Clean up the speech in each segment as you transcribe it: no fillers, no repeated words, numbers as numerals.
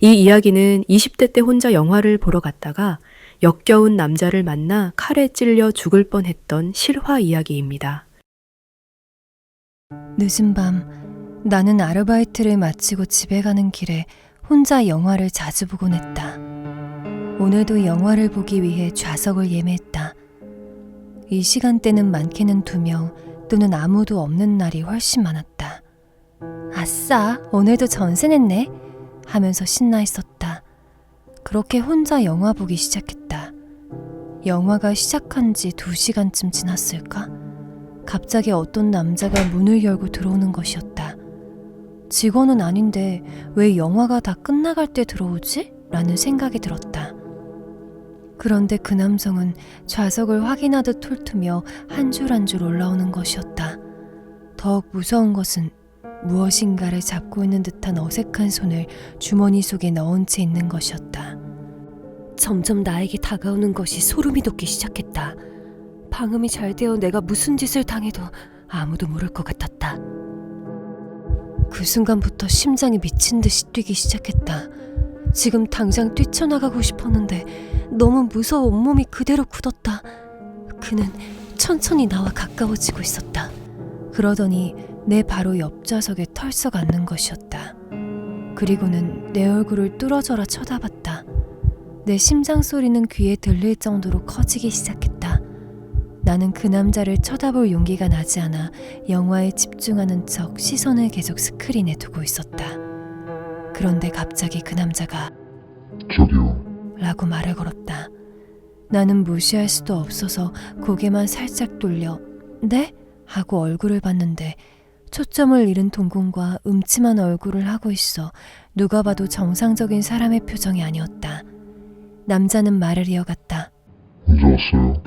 이 이야기는 20대 때 혼자 영화를 보러 갔다가 역겨운 남자를 만나 칼에 찔려 죽을 뻔했던 실화 이야기입니다. 늦은 밤, 나는 아르바이트를 마치고 집에 가는 길에 혼자 영화를 자주 보곤 했다. 오늘도 영화를 보기 위해 좌석을 예매했다. 이 시간대는 많게는 2명 또는 아무도 없는 날이 훨씬 많았다. 아싸, 오늘도 전세 냈네 하면서 신나 있었다. 그렇게 혼자 영화 보기 시작했다. 영화가 시작한 지 2시간쯤 지났을까? 갑자기 어떤 남자가 문을 열고 들어오는 것이었다. 직원은 아닌데 왜 영화가 다 끝나갈 때 들어오지? 라는 생각이 들었다. 그런데 그 남성은 좌석을 확인하듯 훑으며 한 줄 한 줄 올라오는 것이었다. 더욱 무서운 것은 무엇인가를 잡고 있는 듯한 어색한 손을 주머니 속에 넣은 채 있는 것이었다. 점점 나에게 다가오는 것이 소름이 돋기 시작했다. 방음이 잘 되어 내가 무슨 짓을 당해도 아무도 모를 것 같았다. 그 순간부터 심장이 미친 듯이 뛰기 시작했다. 지금 당장 뛰쳐나가고 싶었는데 너무 무서워 온몸이 그대로 굳었다. 그는 천천히 나와 가까워지고 있었다. 그러더니 내 바로 옆 좌석에 털썩 앉는 것이었다. 그리고는 내 얼굴을 뚫어져라 쳐다봤다. 내 심장 소리는 귀에 들릴 정도로 커지기 시작했다. 나는 그 남자를 쳐다볼 용기가 나지 않아 영화에 집중하는 척 시선을 계속 스크린에 두고 있었다. 그런데 갑자기 그 남자가 저기요. 라고 말을 걸었다. 나는 무시할 수도 없어서 고개만 살짝 돌려 네? 하고 얼굴을 봤는데 초점을 잃은 동공과 음침한 얼굴을 하고 있어 누가 봐도 정상적인 사람의 표정이 아니었다. 남자는 말을 이어갔다. 혼자 왔어요?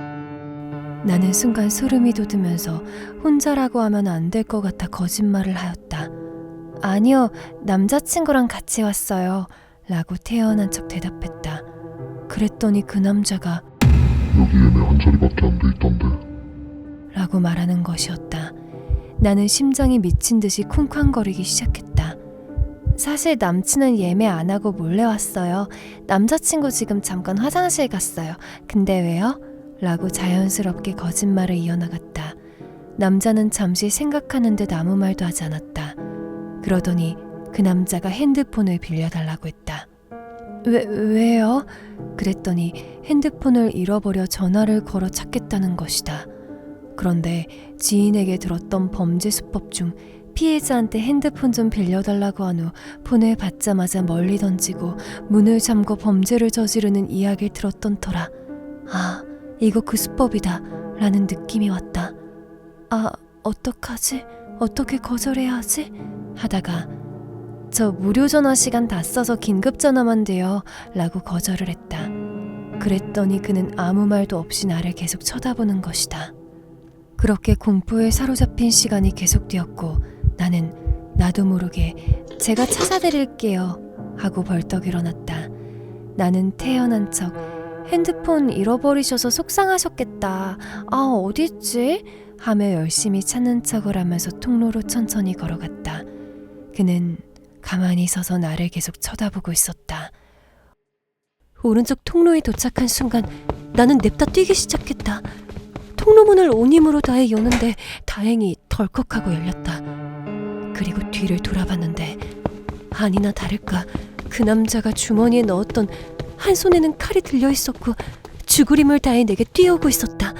나는 순간 소름이 돋으면서 혼자라고 하면 안 될 것 같아 거짓말을 하였다. 아니요, 남자친구랑 같이 왔어요. 라고 태연한 척 대답했다. 그랬더니 그 남자가 여기 예매 한 자리밖에 안 돼 있던데. 라고 말하는 것이었다. 나는 심장이 미친 듯이 쿵쾅거리기 시작했다. 사실 남친은 예매 안 하고 몰래 왔어요. 남자친구 지금 잠깐 화장실 갔어요. 근데 왜요? 라고 자연스럽게 거짓말을 이어나갔다. 남자는 잠시 생각하는 듯 아무 말도 하지 않았다. 그러더니 그 남자가 핸드폰을 빌려달라고 했다. 왜요? 그랬더니 핸드폰을 잃어버려 전화를 걸어 찾겠다는 것이다. 그런데 지인에게 들었던 범죄 수법 중 피해자한테 핸드폰 좀 빌려달라고 한 후 폰을 받자마자 멀리 던지고 문을 잠궈 범죄를 저지르는 이야기를 들었던 터라. 아, 이거 그 수법이다 라는 느낌이 왔다. 아, 어떡하지? 어떻게 거절해야 하지? 하다가 저 무료 전화 시간 다 써서 긴급 전화만 돼요 라고 거절을 했다. 그랬더니 그는 아무 말도 없이 나를 계속 쳐다보는 것이다. 그렇게 공포에 사로잡힌 시간이 계속되었고 나는 나도 모르게 제가 찾아드릴게요 하고 벌떡 일어났다. 나는 태연한 척 핸드폰 잃어버리셔서 속상하셨겠다. 아, 어딨지? 하며 열심히 찾는 척을 하면서 통로로 천천히 걸어갔다. 그는 가만히 서서 나를 계속 쳐다보고 있었다. 오른쪽 통로에 도착한 순간 나는 냅다 뛰기 시작했다. 통로문을 온 힘으로 다해 여는데 다행히 덜컥하고 열렸다. 그리고 뒤를 돌아봤는데 아니나 다를까 그 남자가 주머니에 넣었던 한 손에는 칼이 들려있었고 죽으림을 다해 내게 뛰어오고 있었다.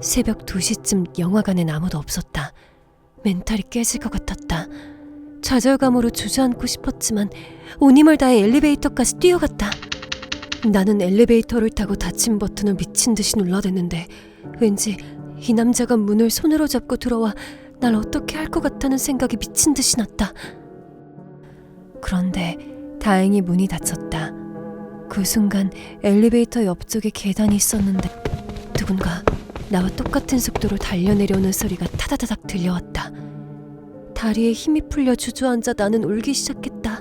새벽 2시쯤 영화관엔 아무도 없었다. 멘탈이 깨질 것 같았다. 좌절감으로 주저앉고 싶었지만 온 힘을 다해 엘리베이터까지 뛰어갔다. 나는 엘리베이터를 타고 닫힌 버튼을 미친 듯이 눌러댔는데 왠지 이 남자가 문을 손으로 잡고 들어와 날 어떻게 할 것 같다는 생각이 미친 듯이 났다. 그런데 다행히 문이 닫혔다. 그 순간 엘리베이터 옆쪽에 계단이 있었는데 누군가 나와 똑같은 속도로 달려내려오는 소리가 타다다닥 들려왔다. 다리에 힘이 풀려 주저앉아 나는 울기 시작했다.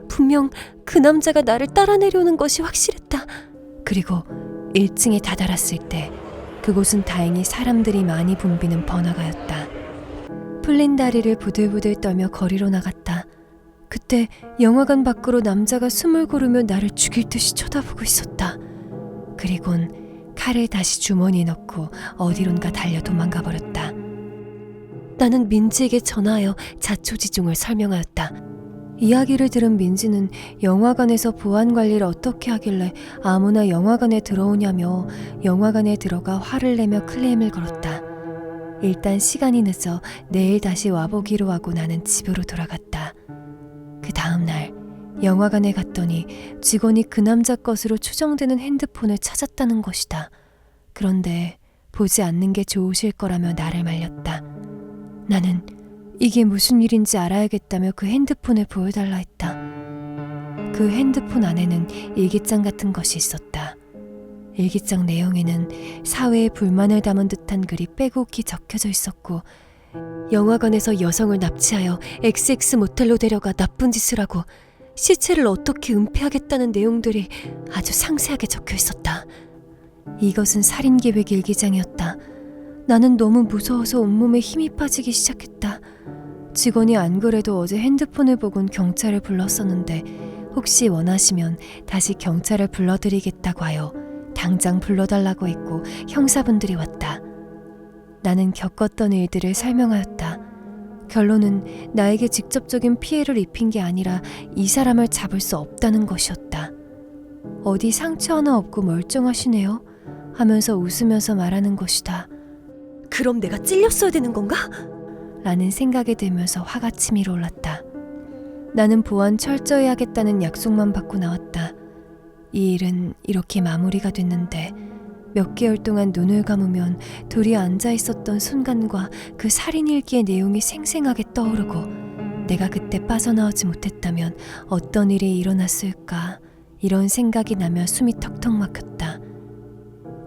분명 그 남자가 나를 따라 내려오는 것이 확실했다. 그리고 1층에 다다랐을 때 그곳은 다행히 사람들이 많이 붐비는 번화가였다. 풀린 다리를 부들부들 떨며 거리로 나갔다. 그때 영화관 밖으로 남자가 숨을 고르며 나를 죽일 듯이 쳐다보고 있었다. 그리곤 칼을 다시 주머니에 넣고 어디론가 달려 도망가 버렸다. 나는 민지에게 전화하여 자초지종을 설명하였다. 이야기를 들은 민지는 영화관에서 보안 관리를 어떻게 하길래 아무나 영화관에 들어오냐며 영화관에 들어가 화를 내며 클레임을 걸었다. 일단 시간이 늦어 내일 다시 와보기로 하고 나는 집으로 돌아갔다. 그 다음날 영화관에 갔더니 직원이 그 남자 것으로 추정되는 핸드폰을 찾았다는 것이다. 그런데 보지 않는 게 좋으실 거라며 나를 말렸다. 나는 이게 무슨 일인지 알아야겠다며 그 핸드폰을 보여달라 했다. 그 핸드폰 안에는 일기장 같은 것이 있었다. 일기장 내용에는 사회에 불만을 담은 듯한 글이 빼곡히 적혀져 있었고, 영화관에서 여성을 납치하여 XX 모텔로 데려가 나쁜 짓을 하고 시체를 어떻게 은폐하겠다는 내용들이 아주 상세하게 적혀 있었다. 이것은 살인계획 일기장이었다. 나는 너무 무서워서 온몸에 힘이 빠지기 시작했다. 직원이 안 그래도 어제 핸드폰을 보곤 경찰을 불렀었는데 혹시 원하시면 다시 경찰을 불러드리겠다고 하여 당장 불러달라고 했고 형사분들이 왔다. 나는 겪었던 일들을 설명하였다. 결론은 나에게 직접적인 피해를 입힌 게 아니라 이 사람을 잡을 수 없다는 것이었다. 어디 상처 하나 없고 멀쩡하시네요 하면서 웃으면서 말하는 것이다. 그럼 내가 찔렸어야 되는 건가? 라는 생각이 들면서 화가 치밀어 올랐다. 나는 보안 철저히 하겠다는 약속만 받고 나왔다. 이 일은 이렇게 마무리가 됐는데 몇 개월 동안 눈을 감으면 둘이 앉아 있었던 순간과 그 살인일기의 내용이 생생하게 떠오르고 내가 그때 빠져나오지 못했다면 어떤 일이 일어났을까 이런 생각이 나며 숨이 턱턱 막혔다.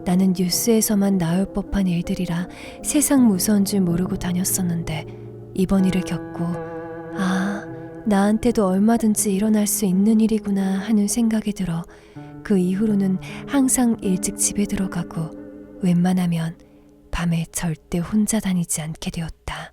나는 뉴스에서만 나올 법한 일들이라 세상 무서운 줄 모르고 다녔었는데 이번 일을 겪고 나한테도 얼마든지 일어날 수 있는 일이구나 하는 생각이 들어 그 이후로는 항상 일찍 집에 들어가고 웬만하면 밤에 절대 혼자 다니지 않게 되었다.